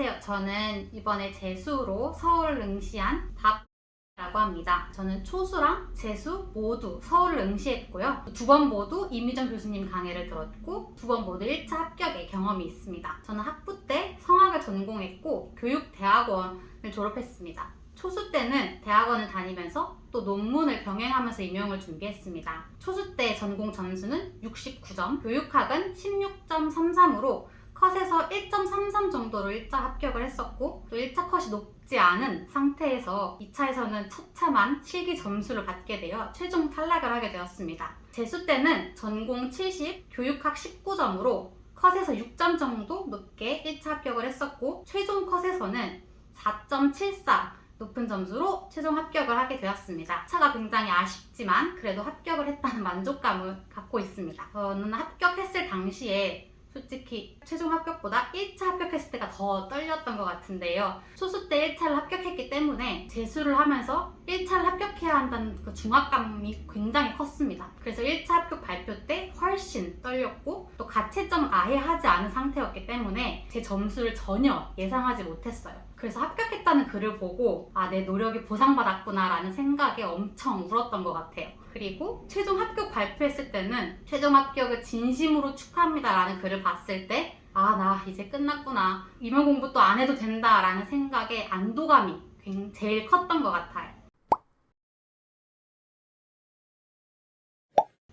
안녕하세요. 저는 이번에 재수로 서울을 응시한 박라고 합니다. 저는 초수랑 재수 모두 서울을 응시했고요. 두 번 모두 이미정 교수님 강의를 들었고 두 번 모두 1차 합격의 경험이 있습니다. 저는 학부 때 성악을 전공했고 교육대학원을 졸업했습니다. 초수 때는 대학원을 다니면서 또 논문을 병행하면서 임용을 준비했습니다. 초수 때 전공 점수는 69점, 교육학은 16.33으로 컷에서 1.33 정도로 1차 합격을 했었고 또 1차 컷이 높지 않은 상태에서 2차에서는 처참한 실기 점수를 받게 되어 최종 탈락을 하게 되었습니다. 재수 때는 전공 70, 교육학 19점으로 컷에서 6점 정도 높게 1차 합격을 했었고 최종 컷에서는 4.74 높은 점수로 최종 합격을 하게 되었습니다. 차가 굉장히 아쉽지만 그래도 합격을 했다는 만족감을 갖고 있습니다. 저는 합격했을 당시에 솔직히 최종 합격보다 1차 합격했을 때가 더 떨렸던 것 같은데요. 초수 때 1차를 합격했기 때문에 재수를 하면서 1차를 합격해야 한다는 그 중압감이 굉장히 컸습니다. 그래서 1차 합격 발표 때 훨씬 떨렸고 또 가채점을 아예 하지 않은 상태였기 때문에 제 점수를 전혀 예상하지 못했어요. 그래서 합격했다는 글을 보고 내 노력이 보상받았구나 라는 생각에 엄청 울었던 것 같아요. 그리고 최종 합격 발표했을 때는 최종 합격을 진심으로 축하합니다 라는 글을 봤을 때 나 이제 끝났구나, 임용 공부 또 안 해도 된다 라는 생각에 안도감이 제일 컸던 것 같아요.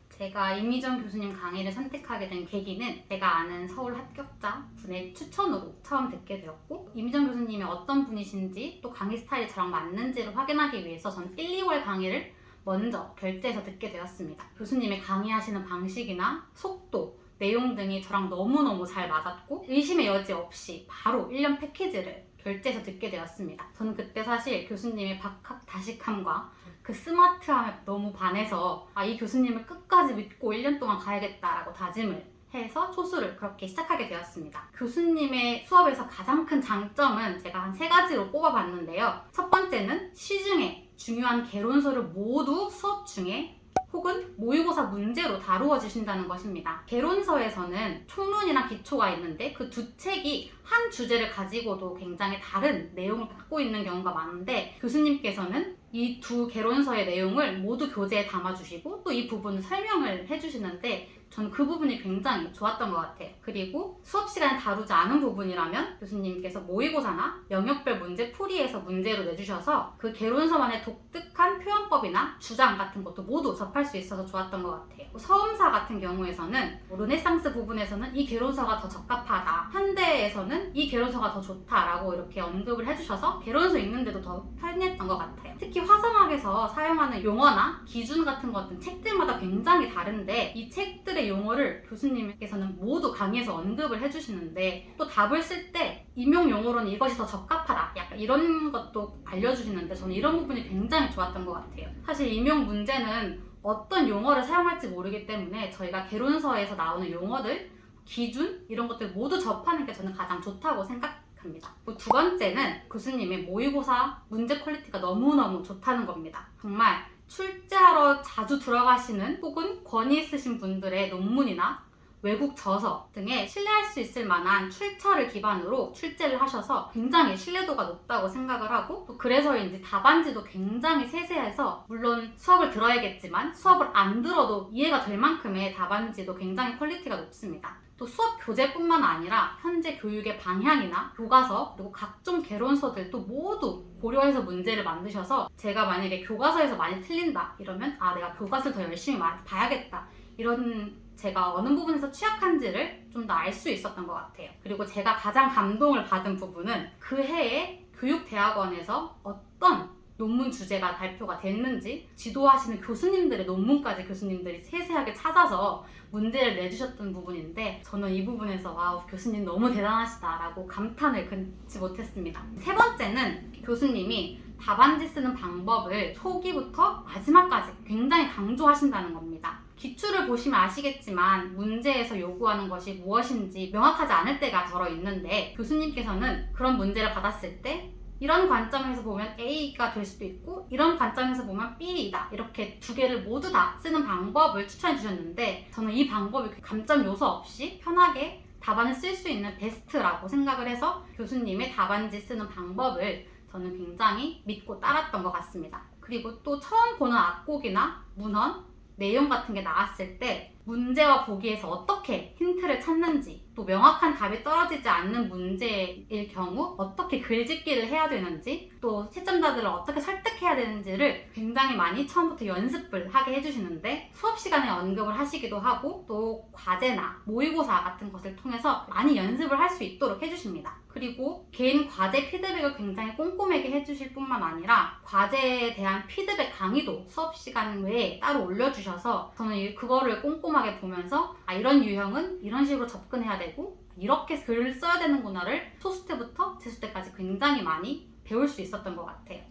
제가 이미정 교수님 강의를 선택하게 된 계기는 제가 아는 서울 합격자 분의 추천으로 처음 듣게 되었고 이미정 교수님이 어떤 분이신지 또 강의 스타일이 저랑 맞는지를 확인하기 위해서 전 1, 2월 강의를 먼저 결제해서 듣게 되었습니다. 교수님의 강의하시는 방식이나 속도, 내용 등이 저랑 너무너무 잘 맞았고 의심의 여지 없이 바로 1년 패키지를 결제해서 듣게 되었습니다. 저는 그때 사실 교수님의 박학다식함과 그 스마트함에 너무 반해서 이 교수님을 끝까지 믿고 1년 동안 가야겠다라고 다짐을 해서 초수를 그렇게 시작하게 되었습니다. 교수님의 수업에서 가장 큰 장점은 제가 한 3가지로 꼽아봤는데요. 첫 번째는 시중에 중요한 개론서를 모두 수업 중에 혹은 모의고사 문제로 다루어 주신다는 것입니다. 개론서에서는 총론이나 기초가 있는데 그 두 책이 한 주제를 가지고도 굉장히 다른 내용을 갖고 있는 경우가 많은데 교수님께서는 이 두 개론서의 내용을 모두 교재에 담아주시고 또 이 부분을 설명을 해주시는데 저는 그 부분이 굉장히 좋았던 것 같아요. 그리고 수업 시간에 다루지 않은 부분이라면 교수님께서 모의고사나 영역별 문제 풀이에서 문제로 내주셔서 그 개론서만의 독특한 표현법이나 주장 같은 것도 모두 접할 수 있어서 좋았던 것 같아요. 서음사 같은 경우에서는 르네상스 부분에서는 이 개론서가 더 적합하다, 현대에서는 이 개론서가 더 좋다라고 이렇게 언급을 해주셔서 개론서 읽는데도 더 편했던 것 같아요. 특히 화성학에서 사용하는 용어나 기준 같은 것들은 책들마다 굉장히 다른데 이 책들의 용어를 교수님께서는 모두 강의에서 언급을 해주시는데 또 답을 쓸 때 임용 용어로는 이것이 더 적합하다 약간 이런 것도 알려주시는데 저는 이런 부분이 굉장히 좋았던 것 같아요. 사실 임용 문제는 어떤 용어를 사용할지 모르기 때문에 저희가 개론서에서 나오는 용어들, 기준 이런 것들 모두 접하는 게 저는 가장 좋다고 생각합니다. 두 번째는 교수님의 모의고사 문제 퀄리티가 너무너무 좋다는 겁니다. 정말 출제하러 자주 들어가시는 혹은 권위 있으신 분들의 논문이나 외국 저서 등에 신뢰할 수 있을 만한 출처를 기반으로 출제를 하셔서 굉장히 신뢰도가 높다고 생각을 하고 또 그래서인지 답안지도 굉장히 세세해서 물론 수업을 들어야겠지만 수업을 안 들어도 이해가 될 만큼의 답안지도 굉장히 퀄리티가 높습니다. 또 수업 교재뿐만 아니라 현재 교육의 방향이나 교과서 그리고 각종 개론서들도 모두 고려해서 문제를 만드셔서 제가 만약에 교과서에서 많이 틀린다 이러면 내가 교과서를 더 열심히 봐야겠다 이런 제가 어느 부분에서 취약한지를 좀 더 알 수 있었던 것 같아요. 그리고 제가 가장 감동을 받은 부분은 그 해에 교육대학원에서 어떤 논문 주제가 발표가 됐는지 지도하시는 교수님들의 논문까지 교수님들이 세세하게 찾아서 문제를 내주셨던 부분인데 저는 이 부분에서 교수님 너무 대단하시다 라고 감탄을 금치 못했습니다. 세 번째는 교수님이 답안지 쓰는 방법을 초기부터 마지막까지 굉장히 강조하신다는 겁니다. 기출을 보시면 아시겠지만 문제에서 요구하는 것이 무엇인지 명확하지 않을 때가 덜어 있는데 교수님께서는 그런 문제를 받았을 때 이런 관점에서 보면 A가 될 수도 있고 이런 관점에서 보면 B이다 이렇게 두 개를 모두 다 쓰는 방법을 추천해 주셨는데 저는 이 방법이 감점 요소 없이 편하게 답안을 쓸 수 있는 베스트라고 생각을 해서 교수님의 답안지 쓰는 방법을 저는 굉장히 믿고 따랐던 것 같습니다. 그리고 또 처음 보는 악곡이나 문헌, 내용 같은 게 나왔을 때 문제와 보기에서 어떻게 힌트를 찾는지, 또 명확한 답이 떨어지지 않는 문제일 경우 어떻게 글짓기를 해야 되는지, 또 채점자들을 어떻게 설득해야 되는지를 굉장히 많이 처음부터 연습을 하게 해주시는데, 수업 시간에 언급을 하시기도 하고 또 과제나 모의고사 같은 것을 통해서 많이 연습을 할 수 있도록 해주십니다. 그리고 개인 과제 피드백을 굉장히 꼼꼼하게 해주실 뿐만 아니라 과제에 대한 피드백 강의도 수업 시간 외에 따로 올려주셔서 저는 그거를 꼼꼼하게 보면서 이런 유형은 이런 식으로 접근해야 되고 이렇게 글을 써야 되는구나를 소수 때부터 재수 때까지 굉장히 많이 배울 수 있었던 것 같아요.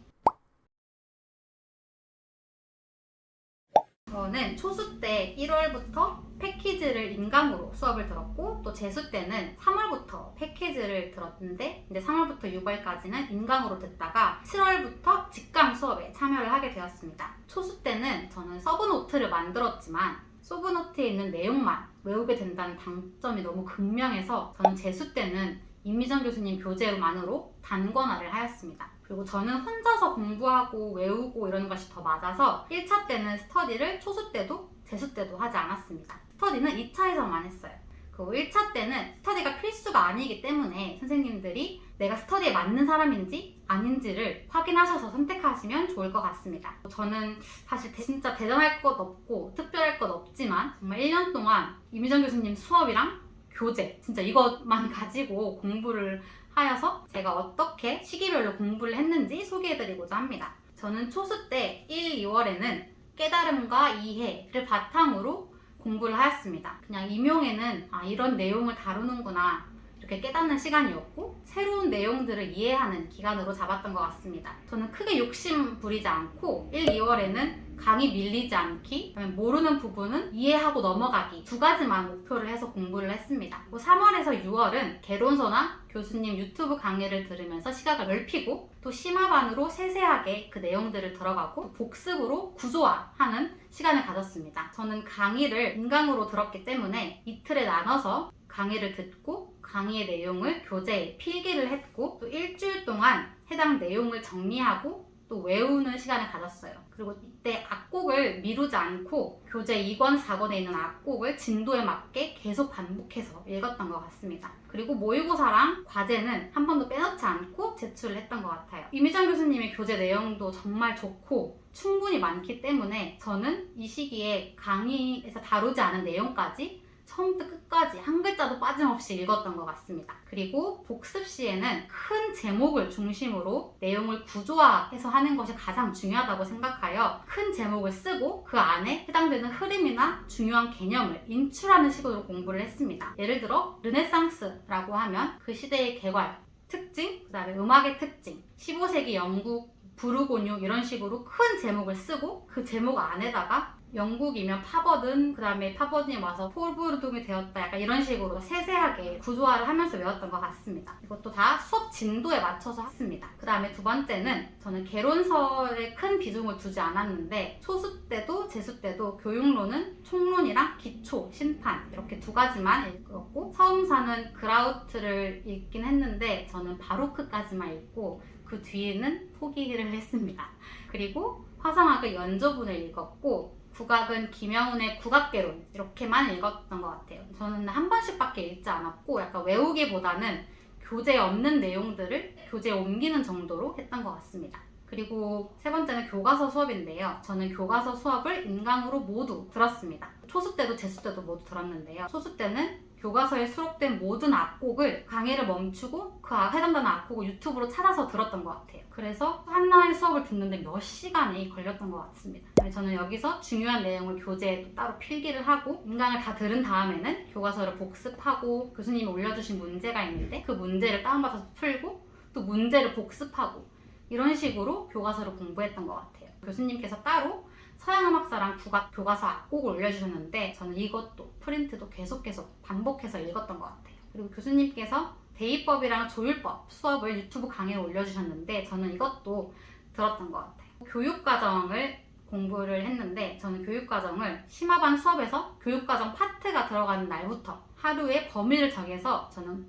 저는 초수 때 1월부터 패키지를 인강으로 수업을 들었고, 또 재수 때는 3월부터 패키지를 들었는데, 이제 3월부터 6월까지는 인강으로 듣다가 7월부터 직강 수업에 참여를 하게 되었습니다. 초수 때는 저는 서브노트를 만들었지만 서브노트에 있는 내용만 외우게 된다는 장점이 너무 극명해서 저는 재수 때는 임미정 교수님 교재만으로 단권화를 하였습니다. 그리고 저는 혼자서 공부하고 외우고 이러는 것이 더 맞아서 1차 때는 스터디를 초수 때도 재수 때도 하지 않았습니다. 스터디는 2차에서만 했어요. 그리고 1차 때는 스터디가 필수가 아니기 때문에 선생님들이 내가 스터디에 맞는 사람인지 아닌지를 확인하셔서 선택하시면 좋을 것 같습니다. 저는 사실 진짜 대단할 것 없고 특별할 것 없지만 정말 1년 동안 임미정 교수님 수업이랑 교재 진짜 이것만 가지고 공부를 하여서 제가 어떻게 시기별로 공부를 했는지 소개해드리고자 합니다. 저는 초수 때 1, 2월에는 깨달음과 이해를 바탕으로 공부를 하였습니다. 그냥 임용에는 이런 내용을 다루는구나 이렇게 깨닫는 시간이었고, 새로운 내용들을 이해하는 기간으로 잡았던 것 같습니다. 저는 크게 욕심 부리지 않고 1, 2월에는 강의 밀리지 않기, 모르는 부분은 이해하고 넘어가기 두 가지만 목표를 해서 공부를 했습니다. 3월에서 6월은 개론서나 교수님 유튜브 강의를 들으면서 시각을 넓히고, 또 심화반으로 세세하게 그 내용들을 들어가고 복습으로 구조화하는 시간을 가졌습니다. 저는 강의를 인강으로 들었기 때문에 이틀에 나눠서 강의를 듣고 강의의 내용을 교재에 필기를 했고, 또 일주일 동안 해당 내용을 정리하고 또 외우는 시간을 가졌어요. 그리고 이때 악곡을 미루지 않고 교재 2권, 4권에 있는 악곡을 진도에 맞게 계속 반복해서 읽었던 것 같습니다. 그리고 모의고사랑 과제는 한 번도 빼놓지 않고 제출을 했던 것 같아요. 임미정 교수님의 교재 내용도 정말 좋고 충분히 많기 때문에 저는 이 시기에 강의에서 다루지 않은 내용까지 처음부터 끝까지 한 글자도 빠짐없이 읽었던 것 같습니다. 그리고 복습 시에는 큰 제목을 중심으로 내용을 구조화해서 하는 것이 가장 중요하다고 생각하여 큰 제목을 쓰고 그 안에 해당되는 흐름이나 중요한 개념을 인출하는 식으로 공부를 했습니다. 예를 들어 르네상스라고 하면 그 시대의 개괄, 특징, 그 다음에 음악의 특징, 15세기 영국, 부르고뉴 이런 식으로 큰 제목을 쓰고 그 제목 안에다가 영국이면 파버든, 그 다음에 파버든이 와서 폴부르둥이 되었다, 약간 이런 식으로 세세하게 구조화를 하면서 외웠던 것 같습니다. 이것도 다 수업 진도에 맞춰서 했습니다. 그 다음에 두 번째는 저는 개론서에 큰 비중을 두지 않았는데, 초수 때도 재수 때도 교육론은 총론이랑 기초, 심판 이렇게 두 가지만 읽었고, 서음사는 그라우트를 읽긴 했는데 저는 바로크까지만 읽고 그 뒤에는 포기를 했습니다. 그리고 화성학을 연조분을 읽었고, 국악은 김영훈의 국악개론 이렇게만 읽었던 것 같아요. 저는 한 번씩밖에 읽지 않았고 약간 외우기보다는 교재에 없는 내용들을 교재에 옮기는 정도로 했던 것 같습니다. 그리고 세 번째는 교과서 수업인데요. 저는 교과서 수업을 인강으로 모두 들었습니다. 초수 때도 재수 때도 모두 들었는데요. 초수 때는 교과서에 수록된 모든 악곡을 강의를 멈추고 그 해당되는 악곡을 유튜브로 찾아서 들었던 것 같아요. 그래서 하나의 수업을 듣는데 몇 시간이 걸렸던 것 같습니다. 저는 여기서 중요한 내용을 교재에 따로 필기를 하고 인강을 다 들은 다음에는 교과서를 복습하고, 교수님이 올려주신 문제가 있는데 그 문제를 다운받아서 풀고 또 문제를 복습하고 이런 식으로 교과서를 공부했던 것 같아요. 교수님께서 따로 서양음악사랑 국악 교과서 악곡을 올려주셨는데 저는 이것도 프린트도 계속 반복해서 읽었던 것 같아요. 그리고 교수님께서 대입법이랑 조율법 수업을 유튜브 강의에 올려주셨는데 저는 이것도 들었던 것 같아요. 교육과정을 공부를 했는데 저는 교육과정을 심화반 수업에서 교육과정 파트가 들어가는 날부터 하루에 범위를 정해서 저는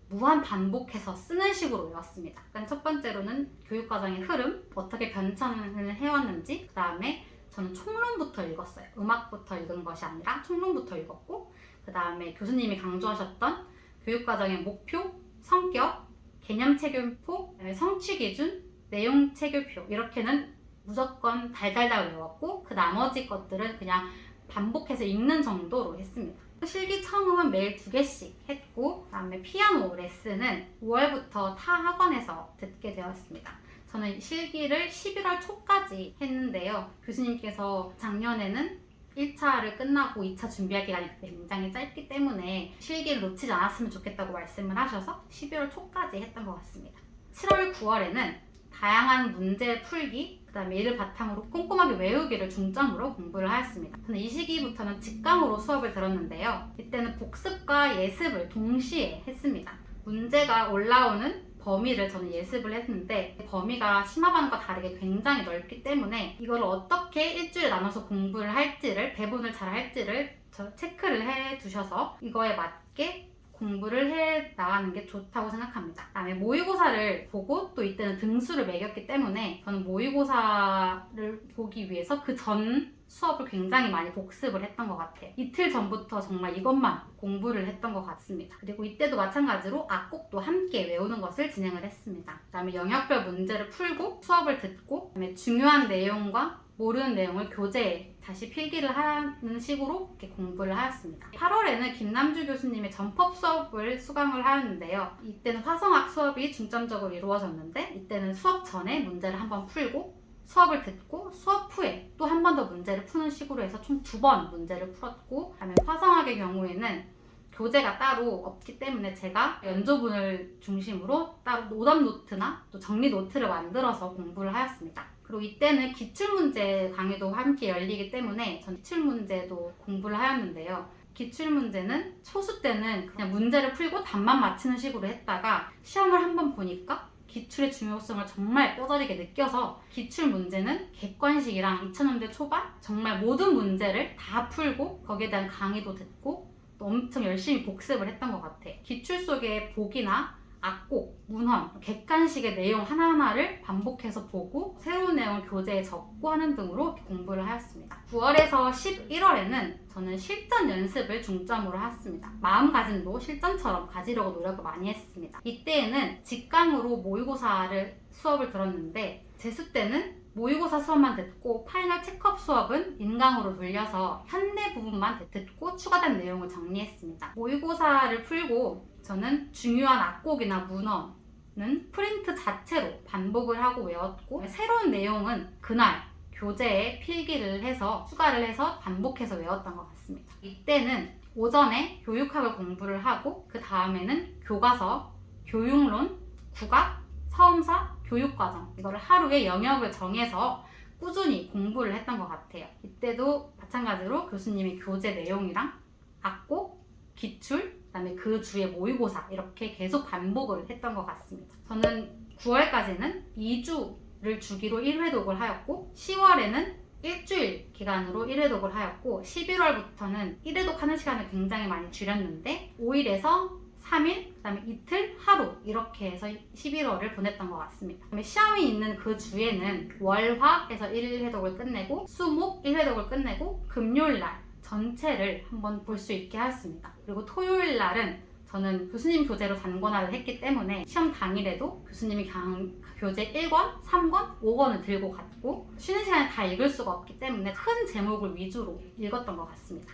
무한 반복해서 쓰는 식으로 외웠습니다. 그러니까 첫 번째로는 교육과정의 흐름, 어떻게 변천을 해왔는지, 그 다음에 저는 총론부터 읽었어요. 음악부터 읽은 것이 아니라 총론부터 읽었고, 그 다음에 교수님이 강조하셨던 교육과정의 목표, 성격, 개념 체계표, 성취 기준, 내용 체계표, 이렇게는 무조건 달달달 외웠고, 그 나머지 것들은 그냥 반복해서 읽는 정도로 했습니다. 실기청음은 매일 2개씩 했고, 그 다음에 피아노 레슨은 5월부터 타 학원에서 듣게 되었습니다. 저는 실기를 11월 초까지 했는데요. 교수님께서 작년에는 1차를 끝나고 2차 준비할 기간이 굉장히 짧기 때문에 실기를 놓치지 않았으면 좋겠다고 말씀을 하셔서 11월 초까지 했던 것 같습니다. 7월, 9월에는 다양한 문제 풀기, 그 다음에 이를 바탕으로 꼼꼼하게 외우기를 중점으로 공부를 하였습니다. 저는 이 시기부터는 직강으로 수업을 들었는데요. 이때는 복습과 예습을 동시에 했습니다. 문제가 올라오는 범위를 저는 예습을 했는데, 범위가 심화반과 다르게 굉장히 넓기 때문에 이걸 어떻게 일주일에 나눠서 공부를 할지를, 배분을 잘 할지를 체크를 해 두셔서 이거에 맞게 공부를 해 나가는 게 좋다고 생각합니다. 그다음에 모의고사를 보고 또 이때는 등수를 매겼기 때문에 저는 모의고사를 보기 위해서 그 전 수업을 굉장히 많이 복습을 했던 것 같아요. 이틀 전부터 정말 이것만 공부를 했던 것 같습니다. 그리고 이때도 마찬가지로 악곡도 함께 외우는 것을 진행을 했습니다. 그다음에 영역별 문제를 풀고 수업을 듣고, 그다음에 중요한 내용과 모르는 내용을 교재에 다시 필기를 하는 식으로 이렇게 공부를 하였습니다. 8월에는 김남주 교수님의 전법 수업을 수강을 하였는데요. 이때는 화성학 수업이 중점적으로 이루어졌는데, 이때는 수업 전에 문제를 한번 풀고 수업을 듣고 수업 후에 또 한 번 더 문제를 푸는 식으로 해서 총 2번 문제를 풀었고, 그다음에 화성학의 경우에는 교재가 따로 없기 때문에 제가 연조문을 중심으로 따로 오답 노트나 또 정리 노트를 만들어서 공부를 하였습니다. 그리고 이때는 기출문제 강의도 함께 열리기 때문에 전 기출문제도 공부를 하였는데요. 기출문제는 초수 때는 그냥 문제를 풀고 답만 맞히는 식으로 했다가 시험을 한번 보니까 기출의 중요성을 정말 뼈저리게 느껴서 기출문제는 객관식이랑 2000년대 초반 정말 모든 문제를 다 풀고 거기에 대한 강의도 듣고 또 엄청 열심히 복습을 했던 것 같아요. 기출 속에 복이나 악곡, 문헌, 객관식의 내용 하나하나를 반복해서 보고 새로운 내용을 교재에 적고 하는 등으로 공부를 하였습니다. 9월에서 11월에는 저는 실전 연습을 중점으로 했습니다. 마음가짐도 실전처럼 가지려고 노력을 많이 했습니다. 이때에는 직강으로 모의고사를 수업을 들었는데, 재수 때는 모의고사 수업만 듣고 파이널 체크업 수업은 인강으로 돌려서 현내 부분만 듣고 추가된 내용을 정리했습니다. 모의고사를 풀고 저는 중요한 악곡이나 문헌은 프린트 자체로 반복을 하고 외웠고, 새로운 내용은 그날 교재에 필기를 해서 추가를 해서 반복해서 외웠던 것 같습니다. 이때는 오전에 교육학을 공부를 하고 그 다음에는 교과서, 교육론, 국악, 서음사, 교육과정, 이거를 하루에 영역을 정해서 꾸준히 공부를 했던 것 같아요. 이때도 마찬가지로 교수님이 교재 내용이랑 악곡, 기출, 그다음에 그 주에 모의고사 이렇게 계속 반복을 했던 것 같습니다. 저는 9월까지는 2주를 주기로 1회 독을 하였고, 10월에는 일주일 기간으로 1회 독을 하였고, 11월부터는 1회 독하는 시간을 굉장히 많이 줄였는데 5일에서 3일, 그 다음에 이틀, 하루 이렇게 해서 11월을 보냈던 것 같습니다. 그다음에 시험이 있는 그 주에는 월화에서 1회독을 끝내고 수목 1회독을 끝내고 금요일날 전체를 한번 볼 수 있게 하였습니다. 그리고 토요일 날은 저는 교수님 교재로 단권화를 했기 때문에 시험 당일에도 교수님이 교재 1권, 3권, 5권을 들고 갔고, 쉬는 시간에 다 읽을 수가 없기 때문에 큰 제목을 위주로 읽었던 것 같습니다.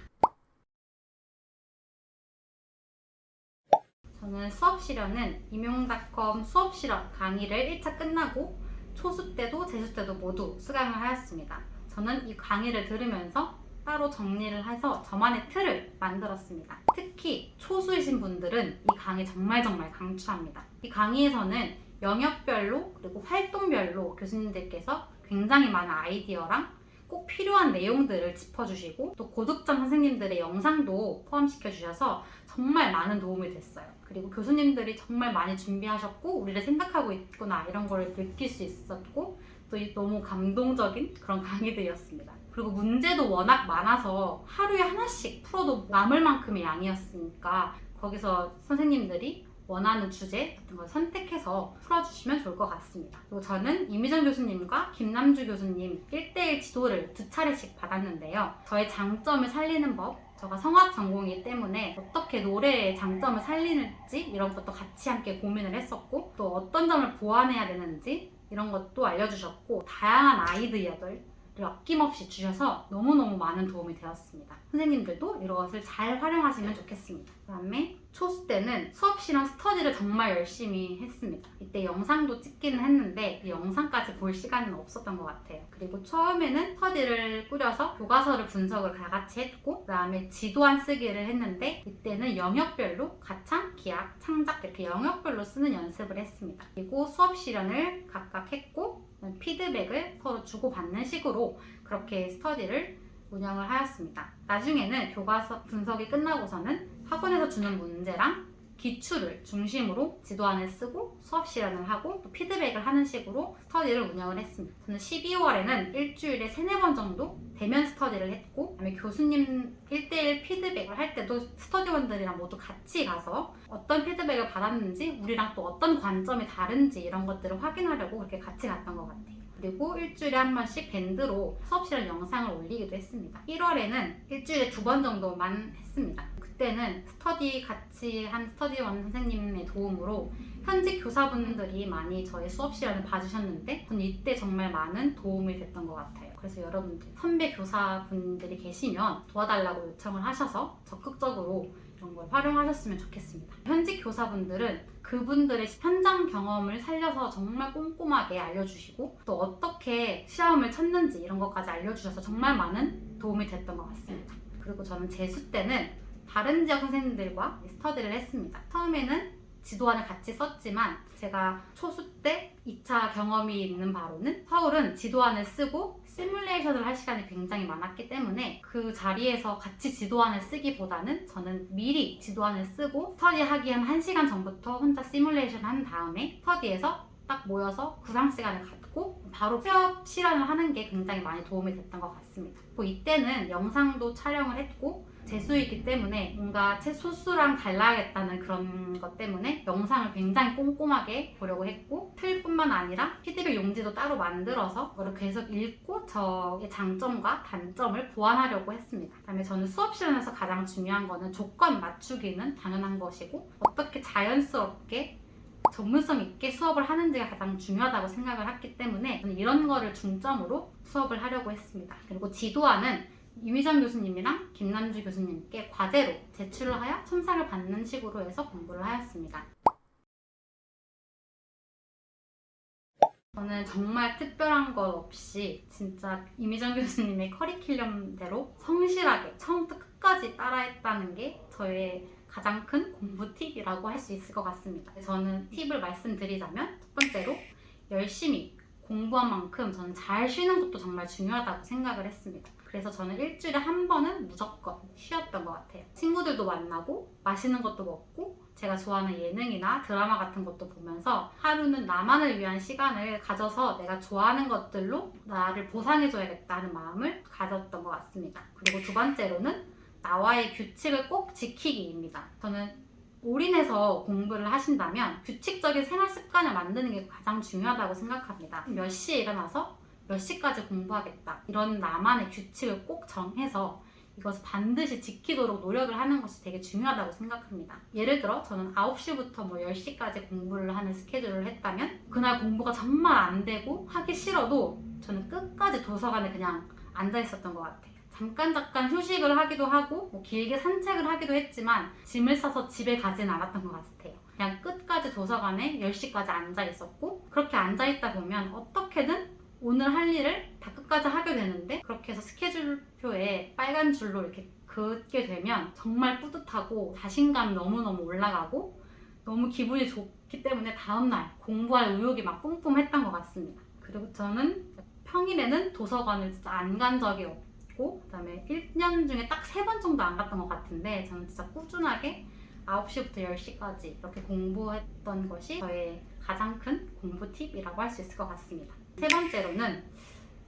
저는 수업 실현은 임용닷컴 수업 실현 강의를 1차 끝나고 초수 때도 재수 때도 모두 수강을 하였습니다. 저는 이 강의를 들으면서 따로 정리를 해서 저만의 틀을 만들었습니다. 특히 초수이신 분들은 이 강의 정말 강추합니다. 이 강의에서는 영역별로 그리고 활동별로 교수님들께서 굉장히 많은 아이디어랑 꼭 필요한 내용들을 짚어주시고, 또 고득점 선생님들의 영상도 포함시켜 주셔서 정말 많은 도움이 됐어요. 그리고 교수님들이 정말 많이 준비하셨고 우리를 생각하고 있구나 이런 걸 느낄 수 있었고, 또 너무 감동적인 그런 강의들이었습니다. 그리고 문제도 워낙 많아서 하루에 하나씩 풀어도 남을 만큼의 양이었으니까 거기서 선생님들이 원하는 주제 같은 걸 선택해서 풀어주시면 좋을 것 같습니다. 그리고 저는 이미정 교수님과 김남주 교수님 1대1 지도를 2차례씩 받았는데요. 저의 장점을 살리는 법, 제가 성악 전공이기 때문에 어떻게 노래의 장점을 살리는지 이런 것도 같이 함께 고민을 했었고, 또 어떤 점을 보완해야 되는지 이런 것도 알려주셨고, 다양한 아이디어들 아낌없이 주셔서 너무너무 많은 도움이 되었습니다. 선생님들도 이것을 잘 활용하시면 좋겠습니다. 그 다음에 초수 때는 수업시랑 스터디를 정말 열심히 했습니다. 이때 영상도 찍기는 했는데 이 영상까지 볼 시간은 없었던 것 같아요. 그리고 처음에는 스터디를 꾸려서 교과서를 분석을 다 같이 했고, 그 다음에 지도안 쓰기를 했는데 이때는 영역별로 가창, 기악, 창작 이렇게 영역별로 쓰는 연습을 했습니다. 그리고 수업 실현을 각각 했고 피드백을 서로 주고받는 식으로 그렇게 스터디를 운영을 하였습니다. 나중에는 교과서 분석이 끝나고서는 학원에서 주는 문제랑 기출을 중심으로 지도안을 쓰고 수업 실현을 하고 또 피드백을 하는 식으로 스터디를 운영을 했습니다. 저는 12월에는 일주일에 3-4번 정도 대면 스터디를 했고, 그다음에 교수님 1대1 피드백을 할 때도 스터디원들이랑 모두 같이 가서 어떤 피드백을 받았는지, 우리랑 또 어떤 관점이 다른지 이런 것들을 확인하려고 그렇게 같이 갔던 것 같아요. 그리고 일주일에 한 번씩 밴드로 수업 실현 영상을 올리기도 했습니다. 1월에는 일주일에 2번 정도만 했습니다. 그때는 스터디 같이 한 스터디원 선생님의 도움으로 현직 교사분들이 많이 저의 수업 실현을 봐주셨는데 저는 이때 정말 많은 도움이 됐던 것 같아요. 그래서 여러분들 선배 교사분들이 계시면 도와달라고 요청을 하셔서 적극적으로 이런 걸 활용하셨으면 좋겠습니다. 현직 교사분들은 그분들의 현장 경험을 살려서 정말 꼼꼼하게 알려주시고 또 어떻게 시험을 쳤는지 이런 것까지 알려주셔서 정말 많은 도움이 됐던 것 같습니다. 그리고 저는 재수 때는 다른 지역 선생님들과 스터디를 했습니다. 처음에는 지도안을 같이 썼지만 제가 초수 때 2차 경험이 있는 바로는 서울은 지도안을 쓰고 시뮬레이션을 할 시간이 굉장히 많았기 때문에 그 자리에서 같이 지도안을 쓰기보다는 저는 미리 지도안을 쓰고 스터디하기 한 1시간 전부터 혼자 시뮬레이션 한 다음에 스터디에서 딱 모여서 구상 시간을 갖고 바로 수업 실현을 하는 게 굉장히 많이 도움이 됐던 것 같습니다. 이때는 영상도 촬영을 했고 재수이기 때문에 뭔가 제 소수랑 달라야겠다는 그런 것 때문에 영상을 굉장히 꼼꼼하게 보려고 했고, 틀뿐만 아니라 피드백 용지도 따로 만들어서 그걸 계속 읽고 저의 장점과 단점을 보완하려고 했습니다. 그다음에 저는 수업 실현에서 가장 중요한 거는 조건 맞추기는 당연한 것이고 어떻게 자연스럽게 전문성 있게 수업을 하는지가 가장 중요하다고 생각을 했기 때문에 저는 이런 거를 중점으로 수업을 하려고 했습니다. 그리고 지도안은 이미정 교수님이랑 김남주 교수님께 과제로 제출을 하여 첨삭을 받는 식으로 해서 공부를 하였습니다. 저는 정말 특별한 것 없이 진짜 이미정 교수님의 커리큘럼대로 성실하게 처음부터 끝까지 따라했다는 게 저의 가장 큰 공부 팁이라고 할 수 있을 것 같습니다. 저는 팁을 말씀드리자면 첫 번째로 열심히 공부한 만큼 저는 잘 쉬는 것도 정말 중요하다고 생각을 했습니다. 그래서 저는 일주일에 한 번은 무조건 쉬었던 것 같아요. 친구들도 만나고 맛있는 것도 먹고 제가 좋아하는 예능이나 드라마 같은 것도 보면서 하루는 나만을 위한 시간을 가져서 내가 좋아하는 것들로 나를 보상해줘야겠다는 마음을 가졌던 것 같습니다. 그리고 두 번째로는 나와의 규칙을 꼭 지키기입니다. 저는 올인해서 공부를 하신다면 규칙적인 생활 습관을 만드는 게 가장 중요하다고 생각합니다. 몇 시에 일어나서 몇 시까지 공부하겠다, 이런 나만의 규칙을 꼭 정해서 이것을 반드시 지키도록 노력을 하는 것이 되게 중요하다고 생각합니다. 예를 들어 저는 9시부터 10시까지 공부를 하는 스케줄을 했다면 그날 공부가 정말 안 되고 하기 싫어도 저는 끝까지 도서관에 그냥 앉아 있었던 것 같아요. 잠깐 휴식을 하기도 하고 길게 산책을 하기도 했지만 짐을 싸서 집에 가진 않았던 것 같아요. 그냥 끝까지 도서관에 10시까지 앉아 있었고, 그렇게 앉아 있다 보면 어떻게든 오늘 할 일을 다 끝까지 하게 되는데, 그렇게 해서 스케줄표에 빨간 줄로 이렇게 긋게 되면 정말 뿌듯하고 자신감이 너무너무 올라가고 너무 기분이 좋기 때문에 다음날 공부할 의욕이 막 뿜뿜했던 것 같습니다. 그리고 저는 평일에는 도서관을 진짜 안 간 적이 없고, 그 다음에 1년 중에 딱 3번 정도 안 갔던 것 같은데 저는 진짜 꾸준하게 9시부터 10시까지 이렇게 공부했던 것이 저의 가장 큰 공부 팁이라고 할 수 있을 것 같습니다. 세 번째로는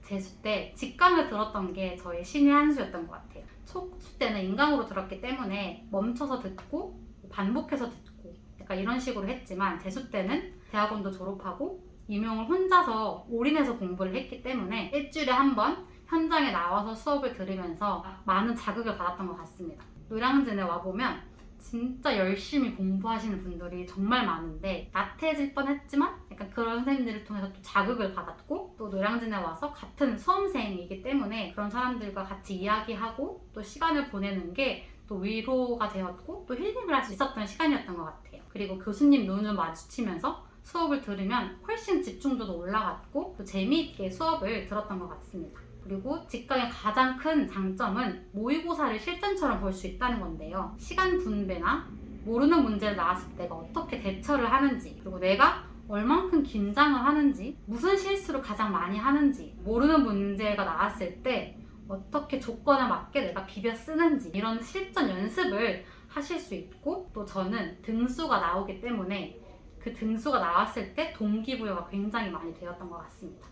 재수 때 직강을 들었던 게 저의 신의 한 수였던 것 같아요. 초수 때는 인강으로 들었기 때문에 멈춰서 듣고 반복해서 듣고 약간 이런 식으로 했지만 재수 때는 대학원도 졸업하고 임용을 혼자서 올인해서 공부를 했기 때문에 일주일에 한 번 현장에 나와서 수업을 들으면서 많은 자극을 받았던 것 같습니다. 노량진에 와보면 진짜 열심히 공부하시는 분들이 정말 많은데 나태해질 뻔했지만 약간 그런 선생님들을 통해서 또 자극을 받았고 또 노량진에 와서 같은 수험생이기 때문에 그런 사람들과 같이 이야기하고 또 시간을 보내는 게 또 위로가 되었고 또 힐링을 할 수 있었던 시간이었던 것 같아요. 그리고 교수님 눈을 마주치면서 수업을 들으면 훨씬 집중도도 올라갔고 또 재미있게 수업을 들었던 것 같습니다. 그리고 직강의 가장 큰 장점은 모의고사를 실전처럼 볼 수 있다는 건데요. 시간 분배나 모르는 문제를 나왔을 때 내가 어떻게 대처를 하는지, 그리고 내가 얼만큼 긴장을 하는지, 무슨 실수를 가장 많이 하는지, 모르는 문제가 나왔을 때 어떻게 조건에 맞게 내가 비벼 쓰는지 이런 실전 연습을 하실 수 있고 또 저는 등수가 나오기 때문에 그 등수가 나왔을 때 동기부여가 굉장히 많이 되었던 것 같습니다.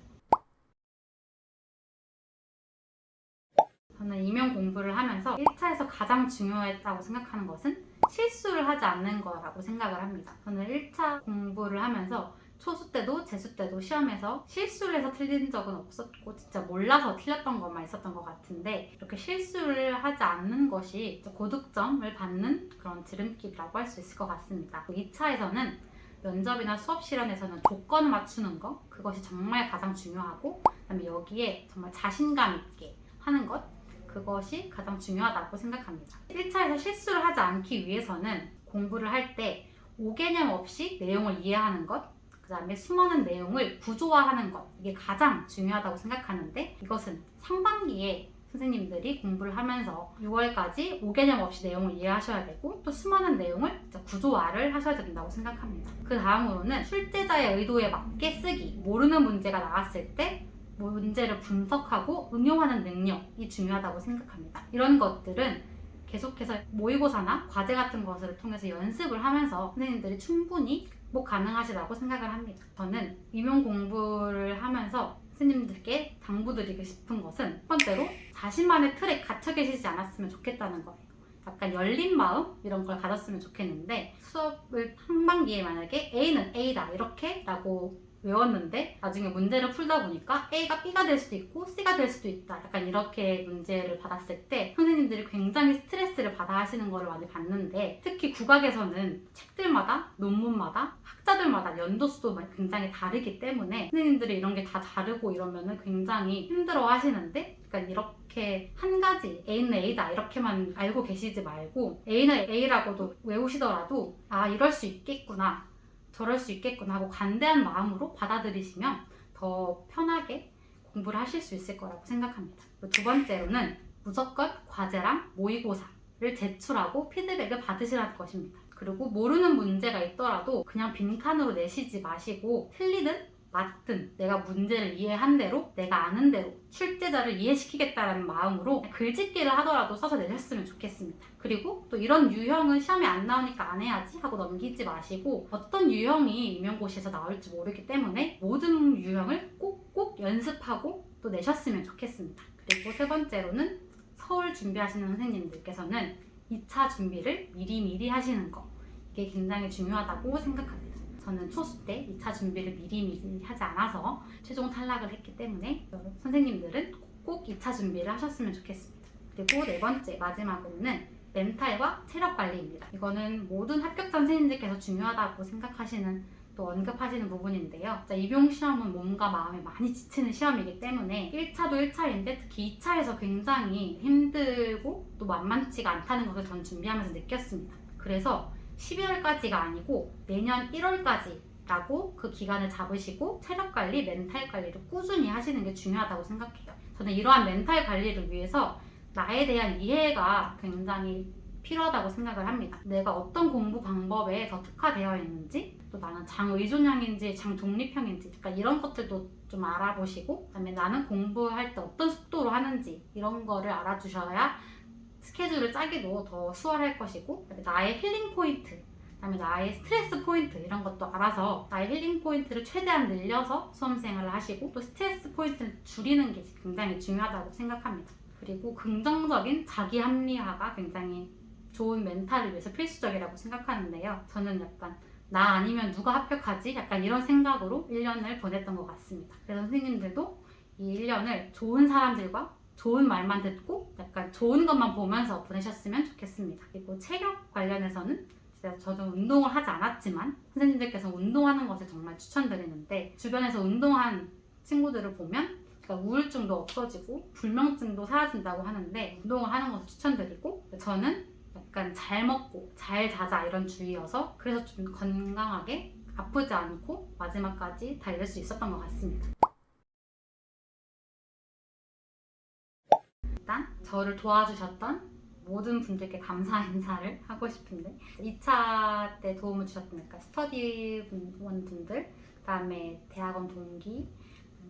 저는 임용 공부를 하면서 1차에서 가장 중요했다고 생각하는 것은 실수를 하지 않는 거라고 생각을 합니다. 저는 1차 공부를 하면서 초수 때도 재수 때도 시험에서 실수를 해서 틀린 적은 없었고 진짜 몰라서 틀렸던 것만 있었던 것 같은데 이렇게 실수를 하지 않는 것이 고득점을 받는 그런 지름길이라고 할 수 있을 것 같습니다. 2차에서는 면접이나 수업 실현에서는 조건을 맞추는 거 그것이 정말 가장 중요하고 그다음에 여기에 정말 자신감 있게 하는 것 그것이 가장 중요하다고 생각합니다. 1차에서 실수를 하지 않기 위해서는 공부를 할 때 오개념 없이 내용을 이해하는 것 그 다음에 수많은 내용을 구조화하는 것 이게 가장 중요하다고 생각하는데 이것은 상반기에 선생님들이 공부를 하면서 6월까지 오개념 없이 내용을 이해하셔야 되고 또 수많은 내용을 구조화를 하셔야 된다고 생각합니다. 그 다음으로는 출제자의 의도에 맞게 쓰기 모르는 문제가 나왔을 때 문제를 분석하고 응용하는 능력이 중요하다고 생각합니다. 이런 것들은 계속해서 모의고사나 과제 같은 것을 통해서 연습을 하면서 선생님들이 충분히 극복 가능하시다고 생각을 합니다. 저는 임용 공부를 하면서 선생님들께 당부드리고 싶은 것은 첫 번째로 자신만의 틀에 갇혀 계시지 않았으면 좋겠다는 거예요. 약간 열린 마음 이런 걸 가졌으면 좋겠는데 수업을 상반기에 만약에 A는 A다 이렇게 라고 외웠는데 나중에 문제를 풀다 보니까 A가 B가 될 수도 있고 C가 될 수도 있다 약간 이렇게 문제를 받았을 때 선생님들이 굉장히 스트레스를 받아 하시는 거를 많이 봤는데 특히 국악에서는 책들마다 논문마다 학자들마다 연도수도 굉장히 다르기 때문에 선생님들이 이런 게 다 다르고 이러면은 굉장히 힘들어 하시는데 그러니까 이렇게 한 가지 A는 A다 이렇게만 알고 계시지 말고 A는 A라고도 외우시더라도 아 이럴 수 있겠구나 저럴 수 있겠구나 하고 관대한 마음으로 받아들이시면 더 편하게 공부를 하실 수 있을 거라고 생각합니다. 두 번째로는 무조건 과제랑 모의고사를 제출하고 피드백을 받으시라는 것입니다. 그리고 모르는 문제가 있더라도 그냥 빈칸으로 내시지 마시고 틀리든 맞든 내가 문제를 이해한 대로 내가 아는 대로 출제자를 이해시키겠다는 마음으로 글짓기를 하더라도 써서 내셨으면 좋겠습니다. 그리고 또 이런 유형은 시험에 안 나오니까 안 해야지 하고 넘기지 마시고 어떤 유형이 임용고시에서 나올지 모르기 때문에 모든 유형을 꼭꼭 연습하고 또 내셨으면 좋겠습니다. 그리고 세 번째로는 서울 준비하시는 선생님들께서는 2차 준비를 미리미리 하시는 거 이게 굉장히 중요하다고 생각합니다. 저는 초수 때 2차 준비를 미리미리 하지 않아서 최종 탈락을 했기 때문에 선생님들은 꼭 2차 준비를 하셨으면 좋겠습니다. 그리고 네 번째 마지막으로는 멘탈과 체력 관리입니다. 이거는 모든 합격자 선생님들께서 중요하다고 생각하시는 또 언급하시는 부분인데요. 임용 시험은 몸과 마음이 많이 지치는 시험이기 때문에 1차도 1차인데 특히 2차에서 굉장히 힘들고 또 만만치가 않다는 것을 전 준비하면서 느꼈습니다. 그래서 11월까지가 아니고 내년 1월까지라고 그 기간을 잡으시고 체력 관리, 멘탈 관리를 꾸준히 하시는 게 중요하다고 생각해요. 저는 이러한 멘탈 관리를 위해서 나에 대한 이해가 굉장히 필요하다고 생각을 합니다. 내가 어떤 공부 방법에 더 특화되어 있는지 또 나는 장의존형인지 장독립형인지 그러니까 이런 것들도 좀 알아보시고 그다음에 나는 공부할 때 어떤 속도로 하는지 이런 거를 알아주셔야 스케줄을 짜기도 더 수월할 것이고 나의 힐링 포인트 그다음에 나의 스트레스 포인트 이런 것도 알아서 나의 힐링 포인트를 최대한 늘려서 수험생활을 하시고 또 스트레스 포인트를 줄이는 게 굉장히 중요하다고 생각합니다. 그리고 긍정적인 자기 합리화가 굉장히 좋은 멘탈을 위해서 필수적이라고 생각하는데요. 저는 약간 나 아니면 누가 합격하지? 약간 이런 생각으로 1년을 보냈던 것 같습니다. 그래서 선생님들도 이 1년을 좋은 사람들과 좋은 말만 듣고 약간 좋은 것만 보면서 보내셨으면 좋겠습니다. 그리고 체력 관련해서는 저도 운동을 하지 않았지만 선생님들께서 운동하는 것을 정말 추천드리는데 주변에서 운동한 친구들을 보면 그러니까 우울증도 없어지고 불면증도 사라진다고 하는데 운동을 하는 것을 추천드리고 저는 약간 잘 먹고 잘 자자 이런 주의여서 그래서 좀 건강하게 아프지 않고 마지막까지 달릴 수 있었던 것 같습니다. 일단 저를 도와주셨던 모든 분들께 감사 인사를 하고 싶은데 2차 때 도움을 주셨던 스터디원 분들, 그 다음에 대학원 동기,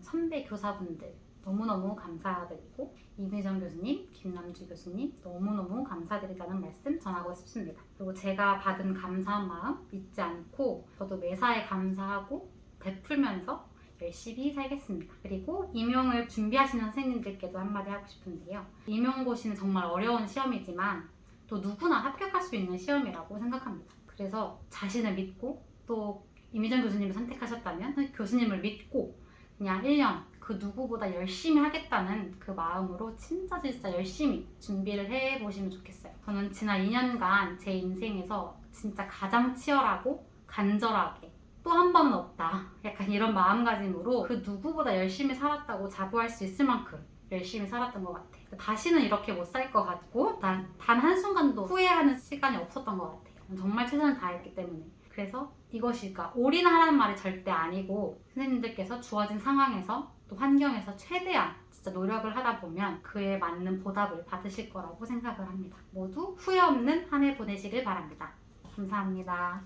선배 교사분들 너무너무 감사드리고 이미정 교수님, 김남주 교수님 너무너무 감사드리다는 말씀 전하고 싶습니다. 그리고 제가 받은 감사한 마음 잊지 않고 저도 매사에 감사하고 베풀면서 열심히 살겠습니다. 그리고 임용을 준비하시는 선생님들께도 한마디 하고 싶은데요. 임용고시는 정말 어려운 시험이지만 또 누구나 합격할 수 있는 시험이라고 생각합니다. 그래서 자신을 믿고 또 이미정 교수님을 선택하셨다면 교수님을 믿고 그냥 1년 그 누구보다 열심히 하겠다는 그 마음으로 진짜 열심히 준비를 해보시면 좋겠어요. 저는 지난 2년간 제 인생에서 진짜 가장 치열하고 간절하게 또 한 번은 없다 약간 이런 마음가짐으로 그 누구보다 열심히 살았다고 자부할 수 있을 만큼 열심히 살았던 것 같아요. 다시는 이렇게 못 살 것 같고 단 한순간도 후회하는 시간이 없었던 것 같아요. 정말 최선을 다했기 때문에. 그래서 이것이 올인하라는 말이 절대 아니고 선생님들께서 주어진 상황에서 또 환경에서 최대한 진짜 노력을 하다 보면 그에 맞는 보답을 받으실 거라고 생각을 합니다. 모두 후회 없는 한 해 보내시길 바랍니다. 감사합니다.